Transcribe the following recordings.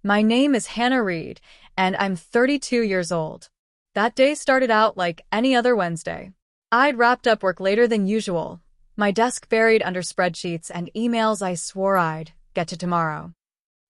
My name is Hannah Reed, and I'm 32 years old. That day started out like any other Wednesday. I'd wrapped up work later than usual, my desk buried under spreadsheets and emails I swore I'd get to tomorrow.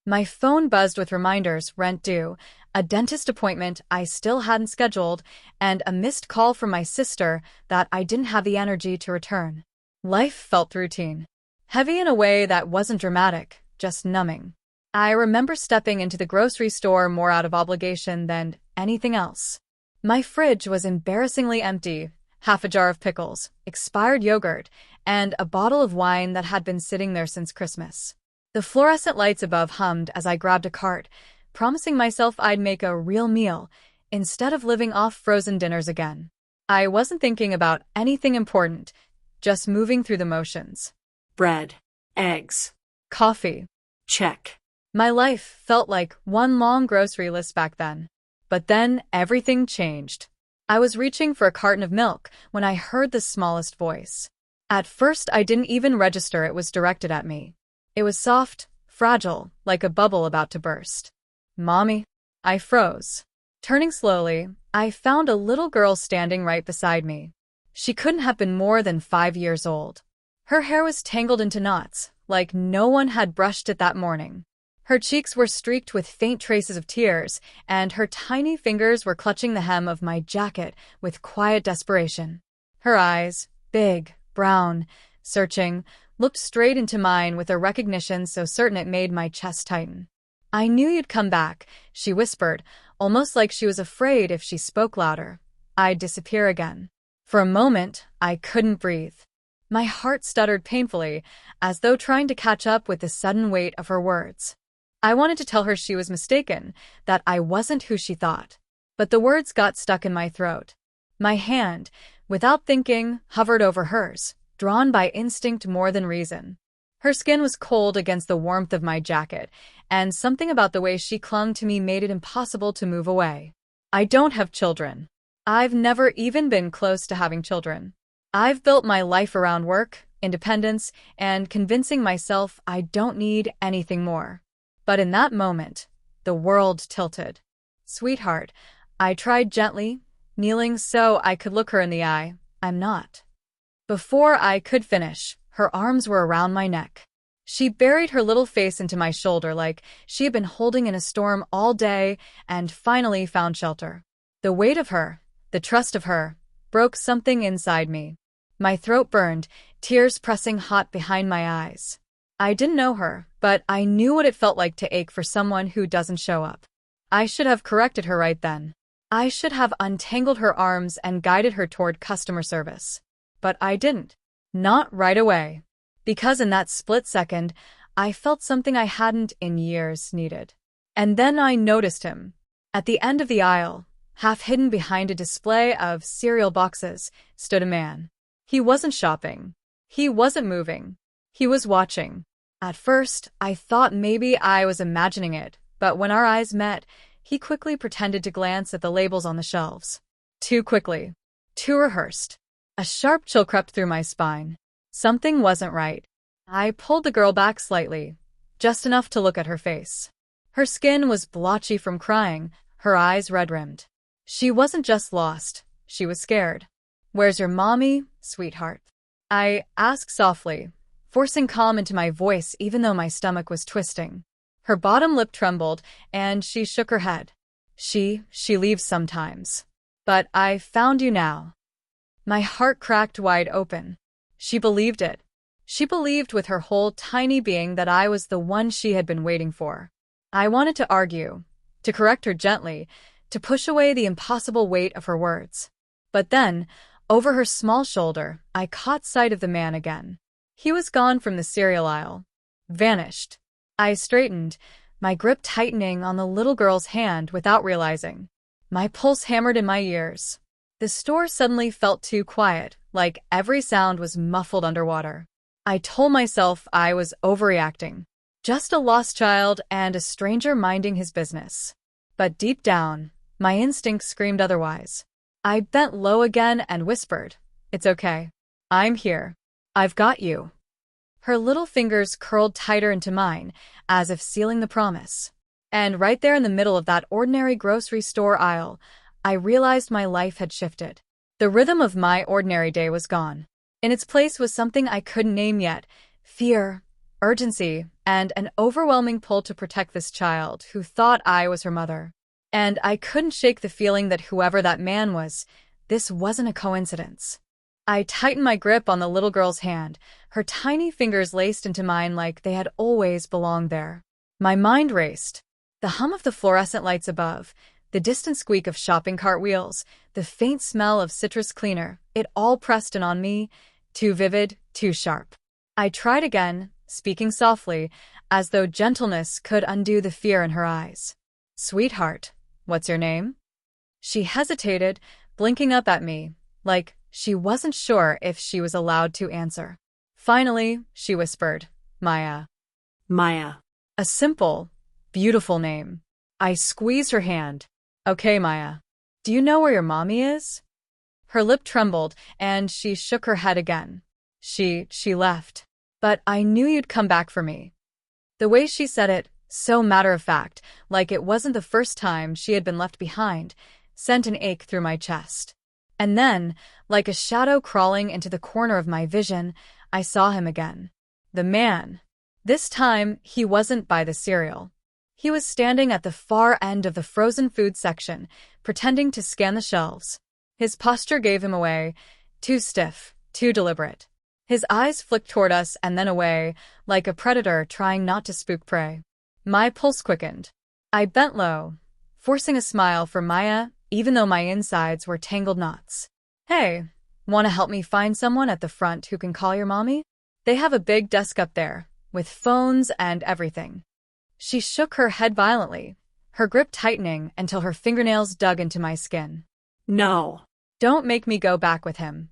My phone buzzed with reminders: rent due, a dentist appointment I still hadn't scheduled, and a missed call from my sister that I didn't have the energy to return. Life felt routine. Heavy in a way that wasn't dramatic, just numbing. I remember stepping into the grocery store more out of obligation than anything else. My fridge was embarrassingly empty, half a jar of pickles, expired yogurt, and a bottle of wine that had been sitting there since Christmas. The fluorescent lights above hummed as I grabbed a cart, promising myself I'd make a real meal instead of living off frozen dinners again. I wasn't thinking about anything important, just moving through the motions. Bread. Eggs. Coffee. Check. My life felt like one long grocery list back then. But then everything changed. I was reaching for a carton of milk when I heard the smallest voice. At first, I didn't even register it was directed at me. It was soft, fragile, like a bubble about to burst. "Mommy?" I froze. Turning slowly, I found a little girl standing right beside me. She couldn't have been more than 5 years old. Her hair was tangled into knots, like no one had brushed it that morning. Her cheeks were streaked with faint traces of tears, and her tiny fingers were clutching the hem of my jacket with quiet desperation. Her eyes, big, brown, searching, looked straight into mine with a recognition so certain it made my chest tighten. "I knew you'd come back," she whispered, almost like she was afraid if she spoke louder I'd disappear again. For a moment, I couldn't breathe. My heart stuttered painfully, as though trying to catch up with the sudden weight of her words. I wanted to tell her she was mistaken, that I wasn't who she thought. But the words got stuck in my throat. My hand, without thinking, hovered over hers, drawn by instinct more than reason. Her skin was cold against the warmth of my jacket, and something about the way she clung to me made it impossible to move away. I don't have children. I've never even been close to having children. I've built my life around work, independence, and convincing myself I don't need anything more. But in that moment, the world tilted. "Sweetheart," I tried gently, kneeling so I could look her in the eye, "I'm not." Before I could finish, her arms were around my neck. She buried her little face into my shoulder like she had been holding in a storm all day and finally found shelter. The weight of her, the trust of her, broke something inside me. My throat burned, tears pressing hot behind my eyes. I didn't know her, but I knew what it felt like to ache for someone who doesn't show up. I should have corrected her right then. I should have untangled her arms and guided her toward customer service. But I didn't. Not right away. Because in that split second, I felt something I hadn't in years needed. And then I noticed him. At the end of the aisle, half hidden behind a display of cereal boxes, stood a man. He wasn't shopping. He wasn't moving. He was watching. At first, I thought maybe I was imagining it, but when our eyes met, he quickly pretended to glance at the labels on the shelves. Too quickly. Too rehearsed. A sharp chill crept through my spine. Something wasn't right. I pulled the girl back slightly, just enough to look at her face. Her skin was blotchy from crying, her eyes red-rimmed. She wasn't just lost, she was scared. "Where's your mommy, sweetheart?" I asked softly, forcing calm into my voice even though my stomach was twisting. Her bottom lip trembled, and she shook her head. She leaves sometimes. But I found you now." My heart cracked wide open. She believed it. She believed with her whole tiny being that I was the one she had been waiting for. I wanted to argue, to correct her gently, to push away the impossible weight of her words. But then, over her small shoulder, I caught sight of the man again. He was gone from the cereal aisle. Vanished. I straightened, my grip tightening on the little girl's hand without realizing. My pulse hammered in my ears. The store suddenly felt too quiet, like every sound was muffled underwater. I told myself I was overreacting. Just a lost child and a stranger minding his business. But deep down, my instinct screamed otherwise. I bent low again and whispered, "It's okay. I'm here. I've got you." Her little fingers curled tighter into mine, as if sealing the promise. And right there in the middle of that ordinary grocery store aisle, I realized my life had shifted. The rhythm of my ordinary day was gone. In its place was something I couldn't name yet: fear, urgency, and an overwhelming pull to protect this child who thought I was her mother. And I couldn't shake the feeling that whoever that man was, this wasn't a coincidence. I tightened my grip on the little girl's hand, her tiny fingers laced into mine like they had always belonged there. My mind raced. The hum of the fluorescent lights above, the distant squeak of shopping cart wheels, the faint smell of citrus cleaner, it all pressed in on me, too vivid, too sharp. I tried again, speaking softly, as though gentleness could undo the fear in her eyes. "Sweetheart, what's your name?" She hesitated, blinking up at me, like she wasn't sure if she was allowed to answer. Finally, she whispered, "Maya." Maya. A simple, beautiful name. I squeezed her hand. "Okay, Maya. Do you know where your mommy is?" Her lip trembled, and she shook her head again. She left. "But I knew you'd come back for me." The way she said it, so matter-of-fact, like it wasn't the first time she had been left behind, sent an ache through my chest. And then, like a shadow crawling into the corner of my vision, I saw him again. The man. This time, he wasn't by the cereal. He was standing at the far end of the frozen food section, pretending to scan the shelves. His posture gave him away, too stiff, too deliberate. His eyes flicked toward us and then away, like a predator trying not to spook prey. My pulse quickened. I bent low, forcing a smile for Maya, even though my insides were tangled knots. "Hey, want to help me find someone at the front who can call your mommy? They have a big desk up there, with phones and everything." She shook her head violently, her grip tightening until her fingernails dug into my skin. No. "Don't make me go back with him."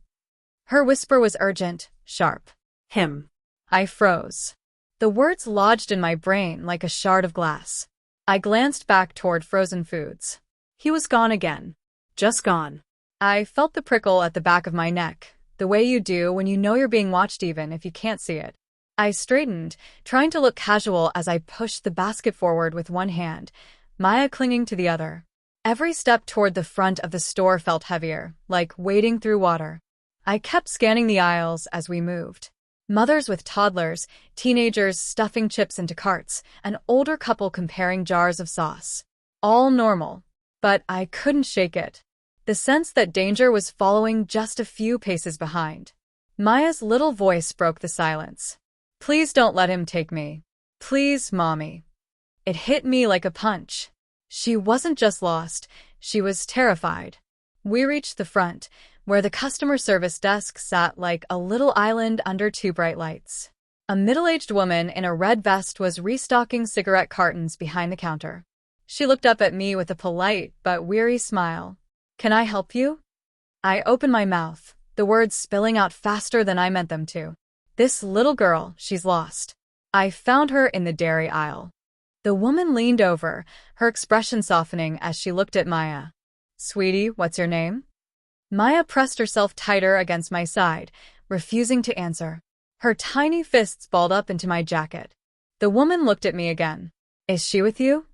Her whisper was urgent, sharp. Him. I froze. The words lodged in my brain like a shard of glass. I glanced back toward frozen foods. He was gone again. Just gone. I felt the prickle at the back of my neck, the way you do when you know you're being watched even if you can't see it. I straightened, trying to look casual as I pushed the basket forward with one hand, Maya clinging to the other. Every step toward the front of the store felt heavier, like wading through water. I kept scanning the aisles as we moved. Mothers with toddlers, teenagers stuffing chips into carts, an older couple comparing jars of sauce. All normal. But I couldn't shake it. The sense that danger was following just a few paces behind. Maya's little voice broke the silence. "Please don't let him take me. Please, Mommy." It hit me like a punch. She wasn't just lost, she was terrified. We reached the front, where the customer service desk sat like a little island under two bright lights. A middle-aged woman in a red vest was restocking cigarette cartons behind the counter. She looked up at me with a polite but weary smile. "Can I help you?" I opened my mouth, the words spilling out faster than I meant them to. "This little girl, she's lost. I found her in the dairy aisle." The woman leaned over, her expression softening as she looked at Maya. "Sweetie, what's your name?" Maya pressed herself tighter against my side, refusing to answer. Her tiny fists balled up into my jacket. The woman looked at me again. "Is she with you?"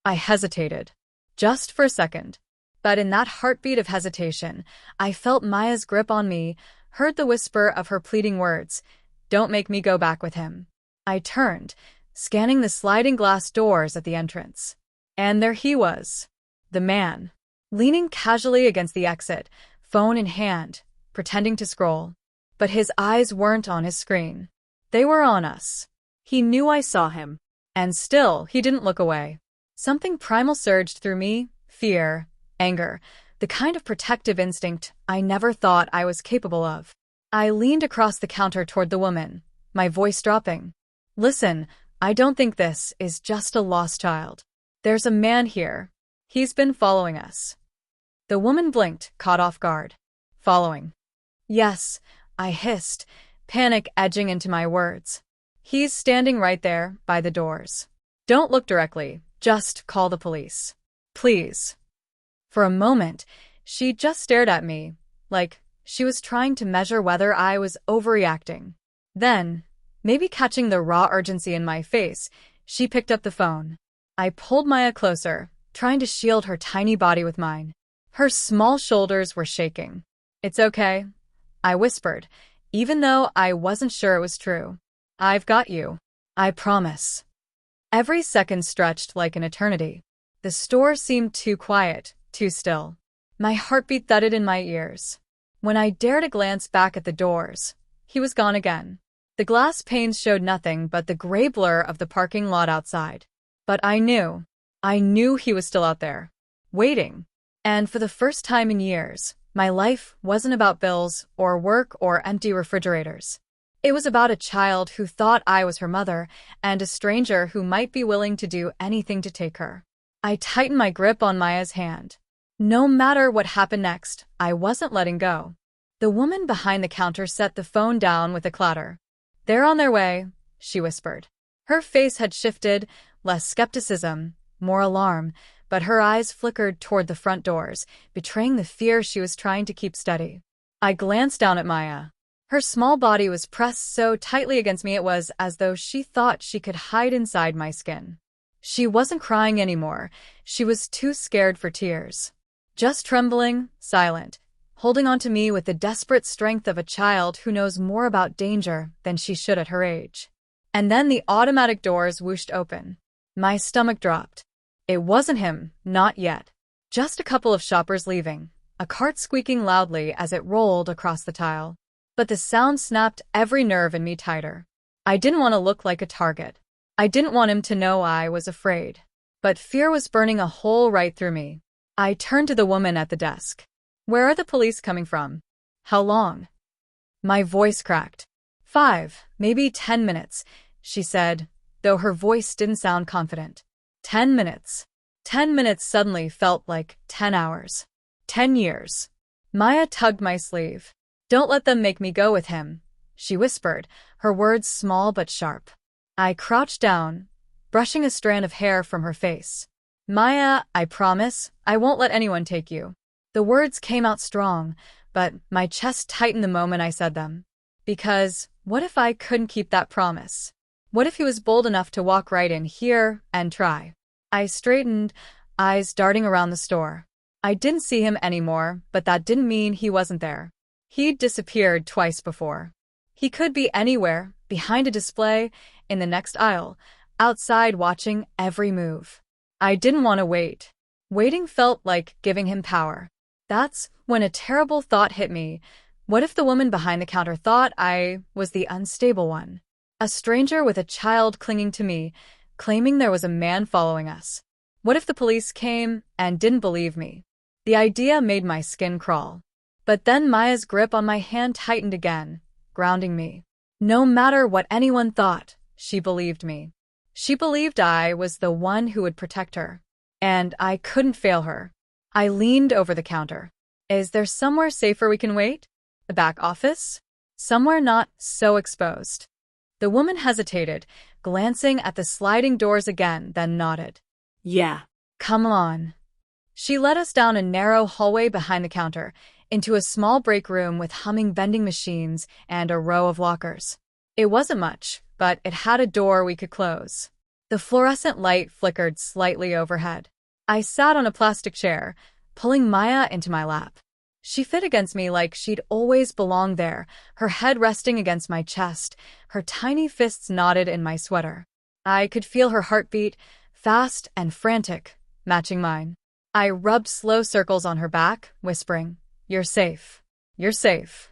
I hesitated. Just for a second. But in that heartbeat of hesitation, I felt Maya's grip on me, heard the whisper of her pleading words, "Don't make me go back with him." I turned, scanning the sliding glass doors at the entrance. And there he was. The man. Leaning casually against the exit, phone in hand, pretending to scroll. But his eyes weren't on his screen. They were on us. He knew I saw him. And still, he didn't look away. Something primal surged through me, fear, anger, the kind of protective instinct I never thought I was capable of. I leaned across the counter toward the woman, my voice dropping. "Listen, I don't think this is just a lost child. There's a man here. He's been following us." The woman blinked, caught off guard. "Following?" "Yes," I hissed, panic edging into my words. "He's standing right there, by the doors. Don't look directly, just call the police. Please." For a moment, she just stared at me, like she was trying to measure whether I was overreacting. Then, maybe catching the raw urgency in my face, she picked up the phone. I pulled Maya closer, trying to shield her tiny body with mine. Her small shoulders were shaking. "It's okay," I whispered, even though I wasn't sure it was true. "I've got you. I promise." Every second stretched like an eternity. The store seemed too quiet, too still. My heartbeat thudded in my ears. When I dared a glance back at the doors, he was gone again. The glass panes showed nothing but the gray blur of the parking lot outside. But I knew he was still out there, waiting. And for the first time in years, my life wasn't about bills or work or empty refrigerators. It was about a child who thought I was her mother and a stranger who might be willing to do anything to take her. I tightened my grip on Maya's hand. No matter what happened next, I wasn't letting go. The woman behind the counter set the phone down with a clatter. "They're on their way," she whispered. Her face had shifted, less skepticism, more alarm, but her eyes flickered toward the front doors, betraying the fear she was trying to keep steady. I glanced down at Maya. Her small body was pressed so tightly against me it was as though she thought she could hide inside my skin. She wasn't crying anymore. She was too scared for tears. Just trembling, silent, holding on to me with the desperate strength of a child who knows more about danger than she should at her age. And then the automatic doors whooshed open. My stomach dropped. It wasn't him, not yet. Just a couple of shoppers leaving, a cart squeaking loudly as it rolled across the tile. But the sound snapped every nerve in me tighter. I didn't want to look like a target. I didn't want him to know I was afraid. But fear was burning a hole right through me. I turned to the woman at the desk. "Where are the police coming from? How long?" My voice cracked. 5, maybe 10 minutes, she said, though her voice didn't sound confident. 10 minutes. 10 minutes suddenly felt like 10 hours. 10 years. Maya tugged my sleeve. "Don't let them make me go with him," she whispered, her words small but sharp. I crouched down, brushing a strand of hair from her face. "Maya, I promise, I won't let anyone take you." The words came out strong, but my chest tightened the moment I said them. Because what if I couldn't keep that promise? What if he was bold enough to walk right in here and try? I straightened, eyes darting around the store. I didn't see him anymore, but that didn't mean he wasn't there. He'd disappeared twice before. He could be anywhere, behind a display, in the next aisle, outside watching every move. I didn't want to wait. Waiting felt like giving him power. That's when a terrible thought hit me. What if the woman behind the counter thought I was the unstable one? A stranger with a child clinging to me, claiming there was a man following us. What if the police came and didn't believe me? The idea made my skin crawl. But then Maya's grip on my hand tightened again, grounding me. No matter what anyone thought, she believed me. She believed I was the one who would protect her. And I couldn't fail her. I leaned over the counter. "Is there somewhere safer we can wait? The back office? Somewhere not so exposed?" The woman hesitated, glancing at the sliding doors again, then nodded. "Yeah." "Come on." She led us down a narrow hallway behind the counter, into a small break room with humming vending machines and a row of lockers. It wasn't much, but it had a door we could close. The fluorescent light flickered slightly overhead. I sat on a plastic chair, pulling Maya into my lap. She fit against me like she'd always belonged there, her head resting against my chest, her tiny fists knotted in my sweater. I could feel her heartbeat, fast and frantic, matching mine. I rubbed slow circles on her back, whispering, "You're safe. You're safe."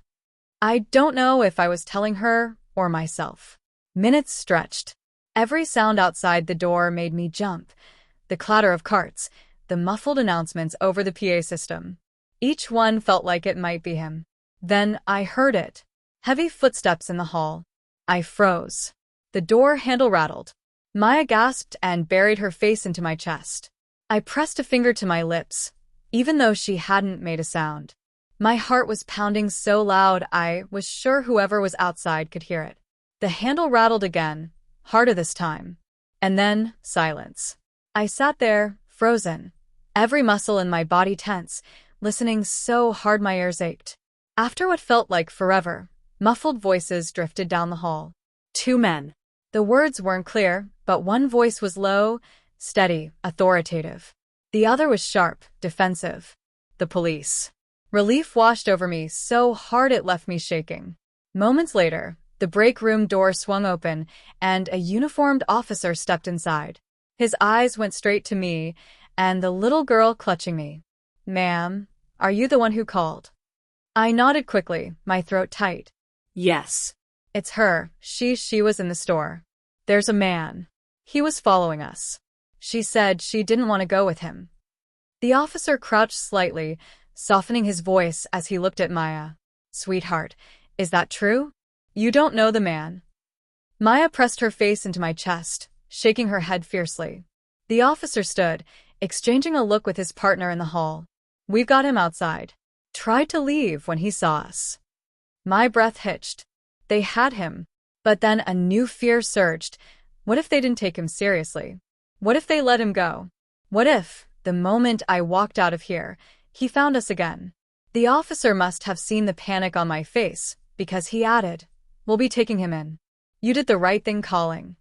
I don't know if I was telling her or myself. Minutes stretched. Every sound outside the door made me jump. The clatter of carts, the muffled announcements over the PA system. Each one felt like it might be him. Then I heard it. Heavy footsteps in the hall. I froze. The door handle rattled. Maya gasped and buried her face into my chest. I pressed a finger to my lips, even though she hadn't made a sound. My heart was pounding so loud I was sure whoever was outside could hear it. The handle rattled again, harder this time. And then, silence. I sat there, frozen, every muscle in my body tense, listening so hard my ears ached. After what felt like forever, muffled voices drifted down the hall. 2 men. The words weren't clear, but one voice was low, steady, authoritative. The other was sharp, defensive. The police. Relief washed over me so hard it left me shaking. Moments later, the break room door swung open, and a uniformed officer stepped inside. His eyes went straight to me, and the little girl clutching me. "Ma'am, are you the one who called?" I nodded quickly, my throat tight. Yes. "It's her. She was in the store. There's a man. He was following us. She said she didn't want to go with him." The officer crouched slightly, softening his voice as he looked at Maya. "Sweetheart, is that true? You don't know the man?" Maya pressed her face into my chest, shaking her head fiercely. The officer stood, exchanging a look with his partner in the hall. "We've got him outside. Tried to leave when he saw us." My breath hitched. They had him. But then a new fear surged. What if they didn't take him seriously? What if they let him go? What if, the moment I walked out of here, he found us again? The officer must have seen the panic on my face, because he added, "We'll be taking him in. You did the right thing calling."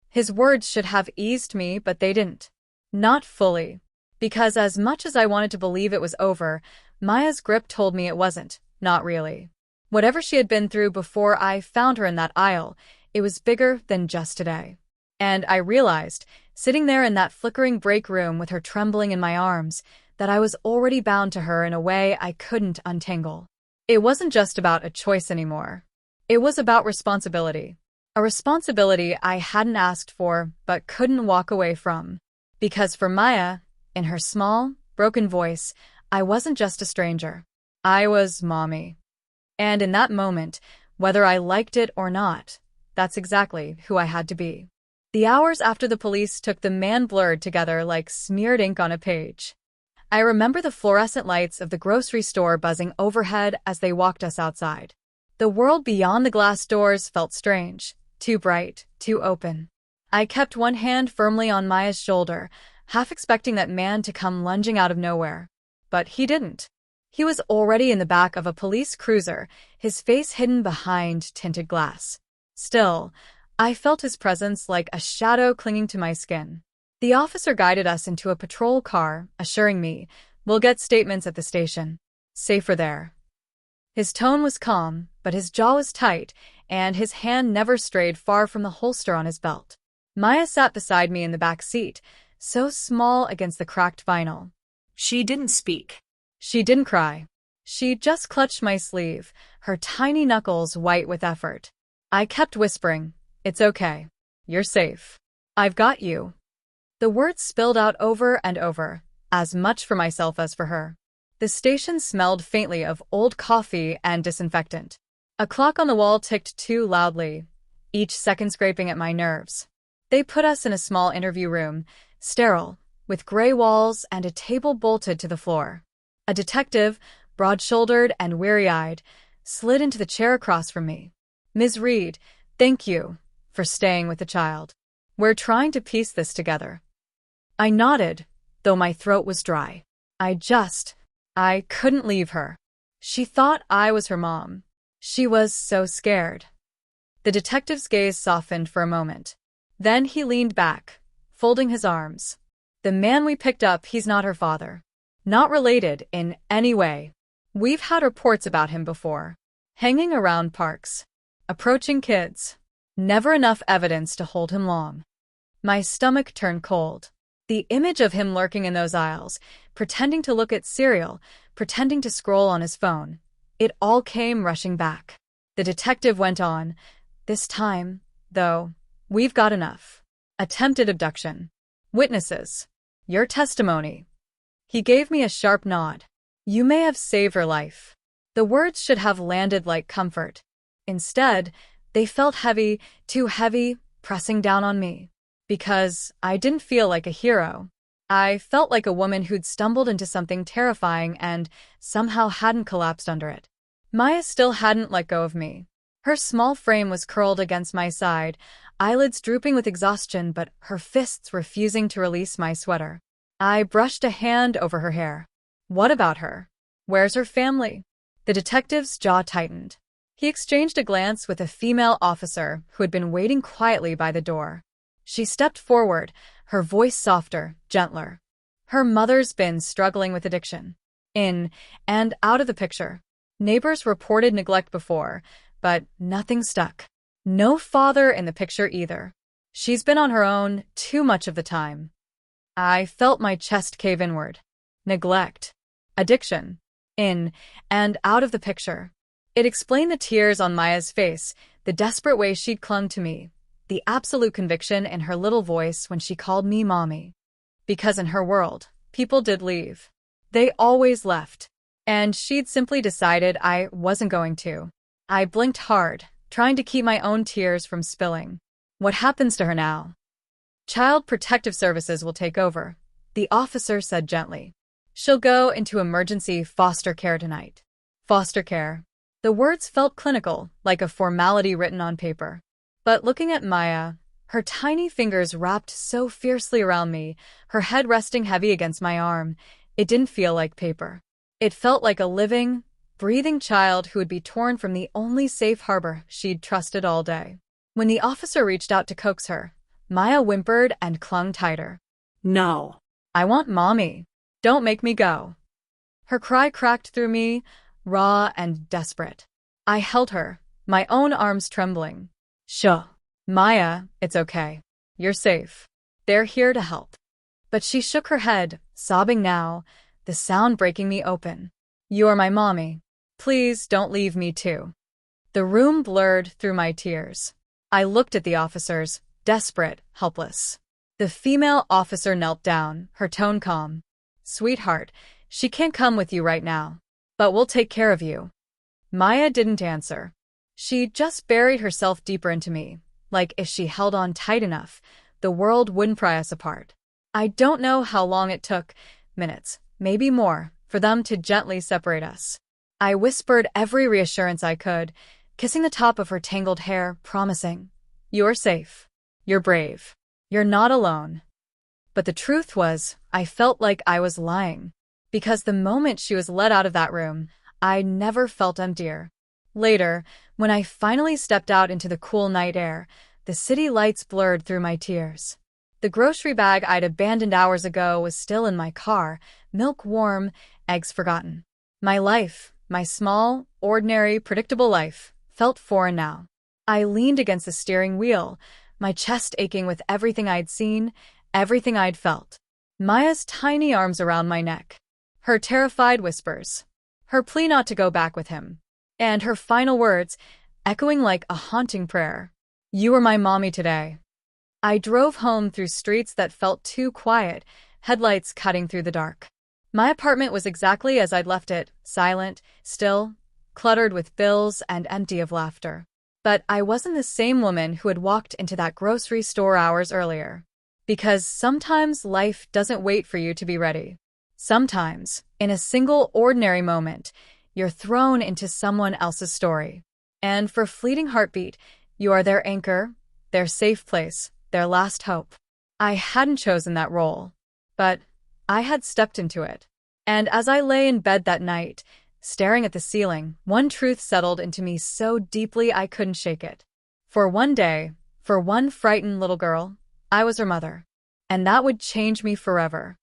His words should have eased me, but they didn't. Not fully. Because as much as I wanted to believe it was over, Maya's grip told me it wasn't, not really. Whatever she had been through before I found her in that aisle, it was bigger than just today. And I realized, sitting there in that flickering break room with her trembling in my arms, that I was already bound to her in a way I couldn't untangle. It wasn't just about a choice anymore. It was about responsibility. A responsibility I hadn't asked for, but couldn't walk away from. Because for Maya, in her small, broken voice, I wasn't just a stranger. I was Mommy. And in that moment, whether I liked it or not, that's exactly who I had to be. The hours after the police took the man blurred together like smeared ink on a page. I remember the fluorescent lights of the grocery store buzzing overhead as they walked us outside. The world beyond the glass doors felt strange, too bright, too open. I kept one hand firmly on Maya's shoulder, half expecting that man to come lunging out of nowhere. But he didn't. He was already in the back of a police cruiser, his face hidden behind tinted glass. Still, I felt his presence like a shadow clinging to my skin. The officer guided us into a patrol car, assuring me, "We'll get statements at the station. Safer there." His tone was calm, but his jaw was tight, and his hand never strayed far from the holster on his belt. Maya sat beside me in the back seat, so small against the cracked vinyl. She didn't speak. She didn't cry. She just clutched my sleeve, her tiny knuckles white with effort. I kept whispering, "It's okay. You're safe. I've got you." The words spilled out over and over, as much for myself as for her. The station smelled faintly of old coffee and disinfectant. A clock on the wall ticked too loudly, each second scraping at my nerves. They put us in a small interview room, sterile, with gray walls and a table bolted to the floor. A detective, broad-shouldered and weary-eyed, slid into the chair across from me. "Ms. Reed, thank you for staying with the child. We're trying to piece this together." I nodded, though my throat was dry. I couldn't leave her. She thought I was her mom. She was so scared. The detective's gaze softened for a moment. Then he leaned back, folding his arms. "The man we picked up, he's not her father. Not related in any way. We've had reports about him before. Hanging around parks. Approaching kids. Never enough evidence to hold him long." My stomach turned cold. The image of him lurking in those aisles, pretending to look at cereal, pretending to scroll on his phone. It all came rushing back. The detective went on. "This time, though, we've got enough. Attempted abduction. Witnesses. Your testimony." He gave me a sharp nod. "You may have saved her life." The words should have landed like comfort. Instead, they felt heavy, too heavy, pressing down on me. Because I didn't feel like a hero. I felt like a woman who'd stumbled into something terrifying and somehow hadn't collapsed under it. Maya still hadn't let go of me. Her small frame was curled against my side, eyelids drooping with exhaustion, but her fists refusing to release my sweater. I brushed a hand over her hair. "What about her? Where's her family?" The detective's jaw tightened. He exchanged a glance with a female officer who had been waiting quietly by the door. She stepped forward, her voice softer, gentler. Her mother's been struggling with addiction. In and out of the picture. Neighbors reported neglect before, but nothing stuck. No father in the picture either. She's been on her own too much of the time. I felt my chest cave inward. Neglect. Addiction. In and out of the picture. It explained the tears on Maya's face, the desperate way she'd clung to me, the absolute conviction in her little voice when she called me mommy. Because in her world, people did leave. They always left. And she'd simply decided I wasn't going to. I blinked hard, trying to keep my own tears from spilling. What happens to her now? Child Protective Services will take over, the officer said gently. She'll go into emergency foster care tonight. Foster care. The words felt clinical, like a formality written on paper. But looking at Maya, her tiny fingers wrapped so fiercely around me, her head resting heavy against my arm, it didn't feel like paper. It felt like a living, breathing child who would be torn from the only safe harbor she'd trusted all day. When the officer reached out to coax her, Maya whimpered and clung tighter. No. I want mommy. Don't make me go. Her cry cracked through me, raw and desperate. I held her, my own arms trembling. Shh. Maya, it's okay. You're safe. They're here to help. But she shook her head, sobbing now, the sound breaking me open. You're my mommy. Please don't leave me too. The room blurred through my tears. I looked at the officers, desperate, helpless. The female officer knelt down, her tone calm. Sweetheart, she can't come with you right now. But we'll take care of you. Maya didn't answer. She just buried herself deeper into me, like if she held on tight enough, the world wouldn't pry us apart. I don't know how long it took, minutes, maybe more, for them to gently separate us. I whispered every reassurance I could, kissing the top of her tangled hair, promising, "You're safe. You're brave. You're not alone." But the truth was, I felt like I was lying. Because the moment she was let out of that room, I never felt emptier. Later, when I finally stepped out into the cool night air, the city lights blurred through my tears. The grocery bag I'd abandoned hours ago was still in my car, milk warm, eggs forgotten. My life, my small, ordinary, predictable life, felt foreign now. I leaned against the steering wheel, my chest aching with everything I'd seen, everything I'd felt. Maya's tiny arms around my neck. Her terrified whispers. Her plea not to go back with him. And her final words, echoing like a haunting prayer. You were my mommy today. I drove home through streets that felt too quiet, headlights cutting through the dark. My apartment was exactly as I'd left it, silent, still, cluttered with bills and empty of laughter. But I wasn't the same woman who had walked into that grocery store hours earlier. Because sometimes life doesn't wait for you to be ready. Sometimes, in a single ordinary moment, you're thrown into someone else's story. And for a fleeting heartbeat, you are their anchor, their safe place, their last hope. I hadn't chosen that role, but I had stepped into it. And as I lay in bed that night, staring at the ceiling, one truth settled into me so deeply I couldn't shake it. For one day, for one frightened little girl, I was her mother. And that would change me forever.